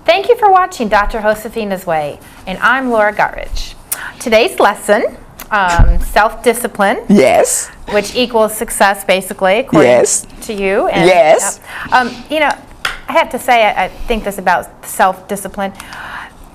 Thank you for watching Dr. Josefina's Way, and I'm Laura Guttridge. Today's lesson, self-discipline. Yes. Which equals success, basically, according to you. And, yes. You know, I have to say, I think this about self-discipline.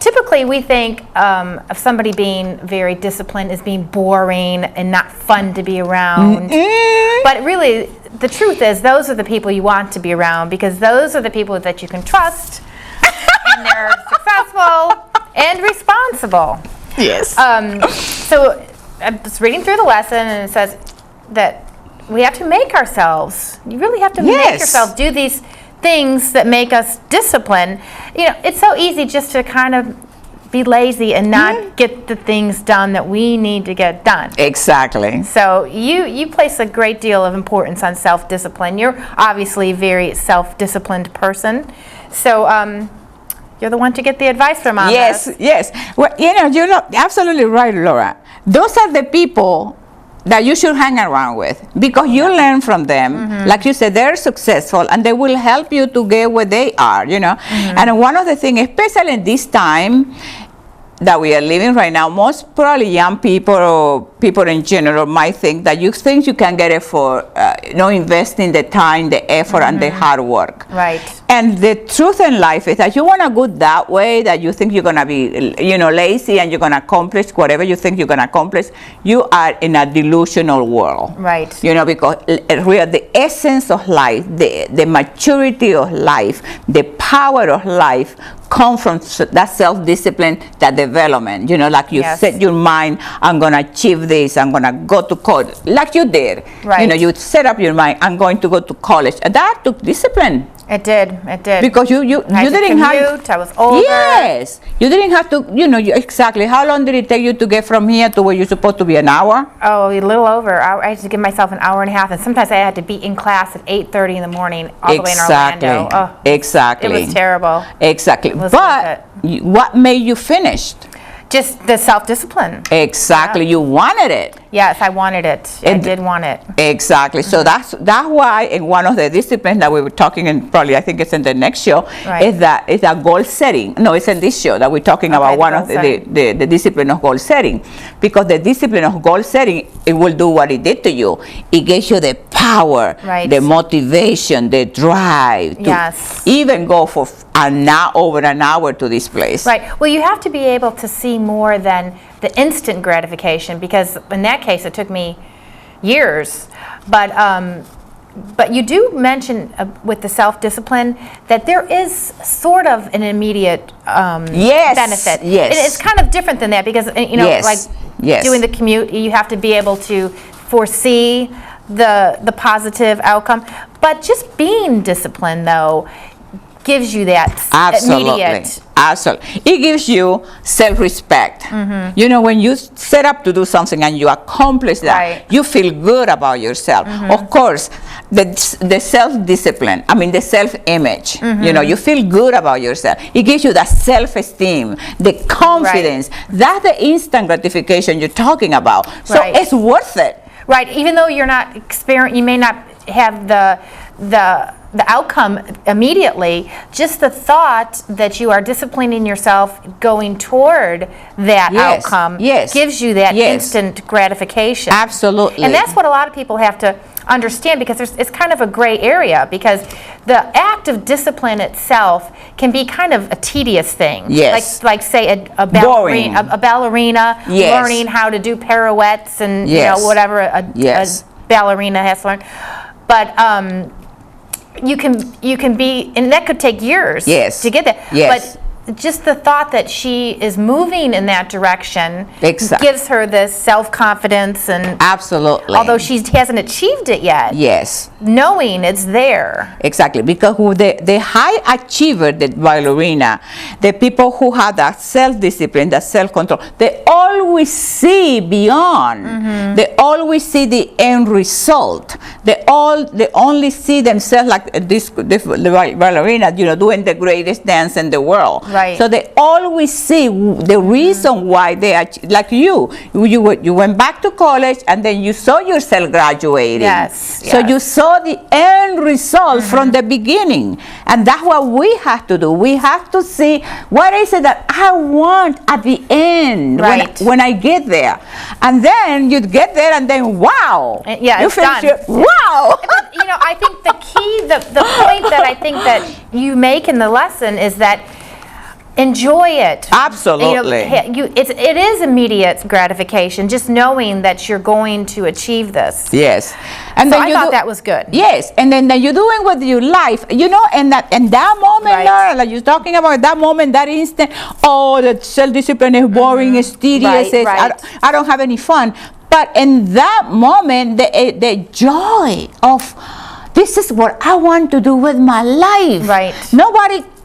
Typically, we think of somebody being very disciplined as being boring and not fun to be around. But really, the truth is, those are the people you want to be around, because those are the people that you can trust, and they're successful and responsible. Yes. So I was reading through the lesson, and it says that we have to make ourselves. You really have to make yourself do these things that make us disciplined. You know, it's so easy just to kind of be lazy and not get the things done that we need to get done. Exactly. So you place a great deal of importance on self-discipline. You're obviously a very self-disciplined person. So you're the one to get the advice from on this. Yes. Well, you know, you're absolutely right, Laura. Those are the people that you should hang around with, because you learn from them. Like you said, they're successful and they will help you to get where they are, you know. And one of the things, especially in this time that we are living right now, most probably young people or people in general might think that you think you can get it for investing the time, the effort, and the hard work. Right. And the truth in life is that you want to go that way, that you think you're going to be, lazy and you're going to accomplish whatever you think you're going to accomplish. You are in a delusional world. Right. You know, because the essence of life, the maturity of life, the power of life come from that self-discipline, that development. You know, like you set your mind, I'm going to achieve this, I'm going to go to college, like you did. Right. You know, you set up your mind, I'm going to go to college. And that took discipline. It did. Because you didn't have. I was older. Yes, you didn't have to. Exactly. How long did it take you to get from here to where you're supposed to be? An hour? Oh, a little over. I had to give myself an hour and a half, and sometimes I had to be in class at 8:30 in the morning, all the way in Orlando. Oh, exactly. It was terrible. Exactly. But what made you finish? Just the self-discipline. Exactly. You wanted it. Yes, I wanted it. I did want it. Exactly. So that's why in one of the disciplines that we were talking, and probably I think it's in the next show, is that goal setting. No, it's in this show that we're talking about one of the discipline of goal setting. Because the discipline of goal setting, it will do what it did to you. It gives you the power, the motivation, the drive to even go for over an hour to this place. Right. Well, you have to be able to see more than the instant gratification, because in that case it took me years. But you do mention with the self-discipline that there is sort of an immediate benefit. Yes. It's kind of different than that, because doing the commute, you have to be able to foresee the positive outcome. But just being disciplined, though, gives you that immediate. Absolutely. It gives you self-respect. You know, when you set up to do something and you accomplish that, you feel good about yourself. Of course, the self-discipline, the self-image, you feel good about yourself. It gives you that self-esteem, the confidence. That's the instant gratification you're talking about. So it's worth it. Right. Even though you're not you may not have the outcome immediately, just the thought that you are disciplining yourself going toward that outcome gives you that instant gratification. Absolutely. And that's what a lot of people have to understand, because it's kind of a gray area, because the act of discipline itself can be kind of a tedious thing. Yes. Like say a ballerina learning how to do pirouettes and whatever a ballerina has to learn. But you can be, and that could take years to get there. But just the thought that she is moving in that direction gives her this self-confidence, and although she hasn't achieved it yet, knowing it's there. Exactly, because the high achiever, the ballerina, the people who have that self-discipline, that self-control, they always see beyond. They always see the end result. They only see themselves like the ballerina, doing the greatest dance in the world. Right. So they always see the reason why they are, like you went back to college and then you saw yourself graduating. Yes. So you saw the end result from the beginning. And that's what we have to do. We have to see what is it that I want at the end, right, when I get there. And then you get there and then, wow. Yeah, you it's done. Wow. But, I think the key, the point that I think that you make in the lesson is that enjoy it. Absolutely. It is immediate gratification, just knowing that you're going to achieve this. Yes. And so I thought that was good. Yes, and then you're doing with your life, and that moment, right, Laura, like you're talking about that moment, that instant, the self-discipline is boring, it's tedious, right. I don't have any fun. But in that moment, the joy of, this is what I want to do with my life. Right.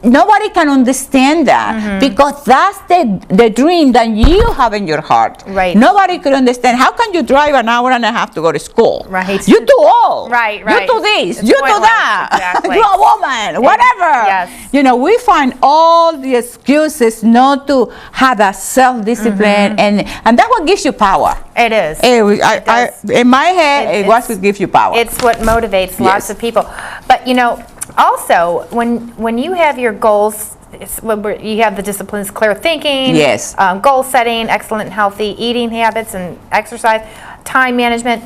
Nobody can understand that because that's the dream that you have in your heart. Right. Nobody could understand. How can you drive an hour and a half to go to school? Right. You do all. Right. You do this. It's you do that. Exactly. You're a woman. Whatever. Yes. We find all the excuses not to have that self-discipline, and that's what gives you power. It is. In my head, it's what gives you power. It's what motivates lots of people. But also, when you have your goals, you have the disciplines, clear thinking, yes, goal setting, excellent and healthy eating habits and exercise, time management.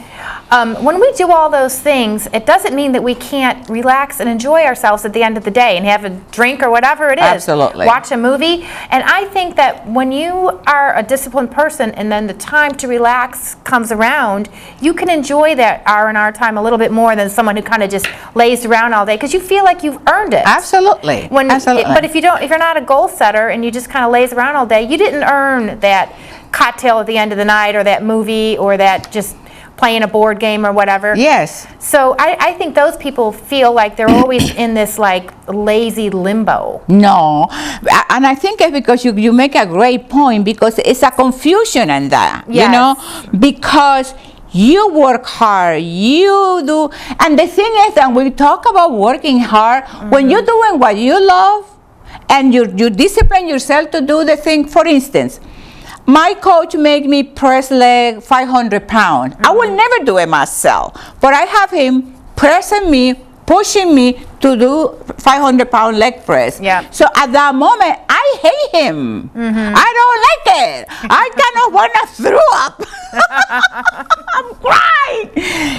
When we do all those things, it doesn't mean that we can't relax and enjoy ourselves at the end of the day and have a drink or whatever it is. Absolutely. Watch a movie. And I think that when you are a disciplined person and then the time to relax comes around, you can enjoy that R&R time a little bit more than someone who kind of just lays around all day because you feel like you've earned it. Absolutely. Absolutely. But if you're not a goal setter and you just kind of lays around all day, you didn't earn that cocktail at the end of the night or that movie or that just playing a board game or whatever. Yes. So I think those people feel like they're always in this like lazy limbo. No, and I think it's because you make a great point because it's a confusion in that, yes, because you work hard, you do, and the thing is that we talk about working hard, when you're doing what you love and you discipline yourself to do the thing. For instance, my coach made me press leg 500 pounds. I will never do it myself, but I have him pressing me, pushing me to do 500-pound leg press. Yeah. So at that moment, I hate him. I don't like it. I kind of want to throw up. I'm crying.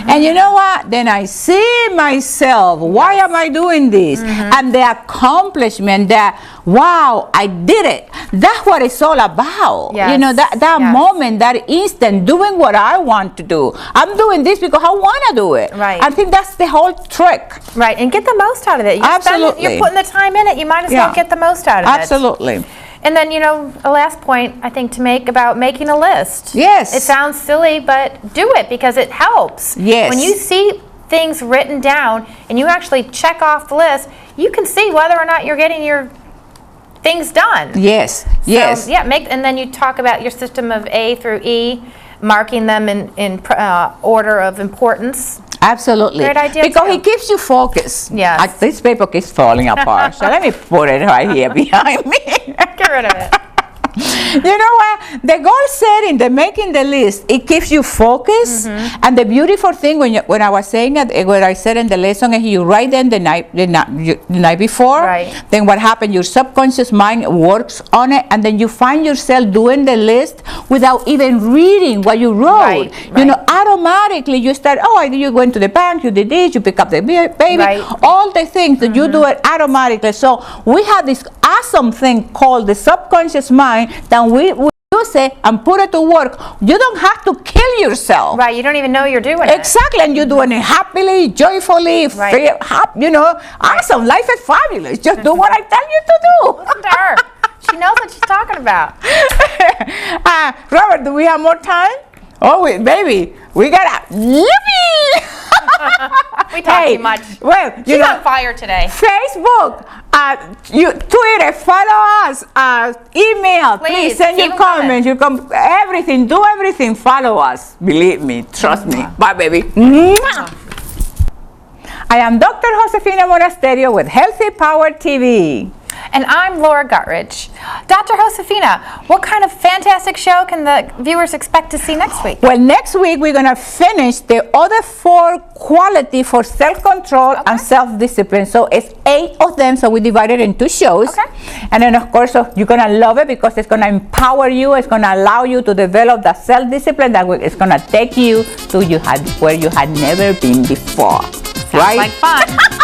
And you know what? Then I see myself. Why am I doing this? And the accomplishment that, wow, I did it. That's what it's all about. Yes. That moment, that instant, doing what I want to do. I'm doing this because I want to do it. Right. I think that's the whole trick. Right, and get the most out of it. Absolutely. You're putting the time in it. You might as well get the most out of it. Absolutely. And then, a last point I think to make about making a list. Yes. It sounds silly, but do it because it helps. Yes. When you see things written down and you actually check off the list, you can see whether or not you're getting your things done. Yes. Yes. So, and then you talk about your system of A through E, marking them in order of importance. Absolutely. Great idea, because too. it keeps you focused. Yes. This paper keeps falling apart. So let me put it right here behind me. Get rid of it. You know what? The goal setting, the making the list, it keeps you focused. And the beautiful thing when I was saying it, what I said in the lesson is you write them the night before. Right. Then what happened? Your subconscious mind works on it, and then you find yourself doing the list without even reading what you wrote. Right. Automatically you start. You went to the bank, you did this, you pick up the baby, all the things that you do it automatically. So we have this awesome thing called the subconscious mind that we use it and put it to work. You don't have to kill yourself. Right, you don't even know you're doing it. Exactly, and you're doing it happily, joyfully, awesome. Life is fabulous. Just do what I tell you to do. Listen to her. She knows what she's talking about. Robert, do we have more time? Oh, baby, we gotta. We talk too much. Well, she's on fire today. Facebook, Twitter, follow us, email. Please send your comments. Everything, do everything. Follow us. Believe me, trust me. Bye, baby. I am Dr. Josefina Monasterio with Healthy Power TV. And I'm Laura Guttridge. Dr. Josefina, what kind of fantastic show can the viewers expect to see next week? Well, next week we're going to finish the other 4 qualities for self-control and self-discipline. So it's 8 of them, so we divided in 2 shows. And then, of course, you're going to love it because it's going to empower you. It's going to allow you to develop the self-discipline that is going to take you to where you had never been before. Sounds like fun.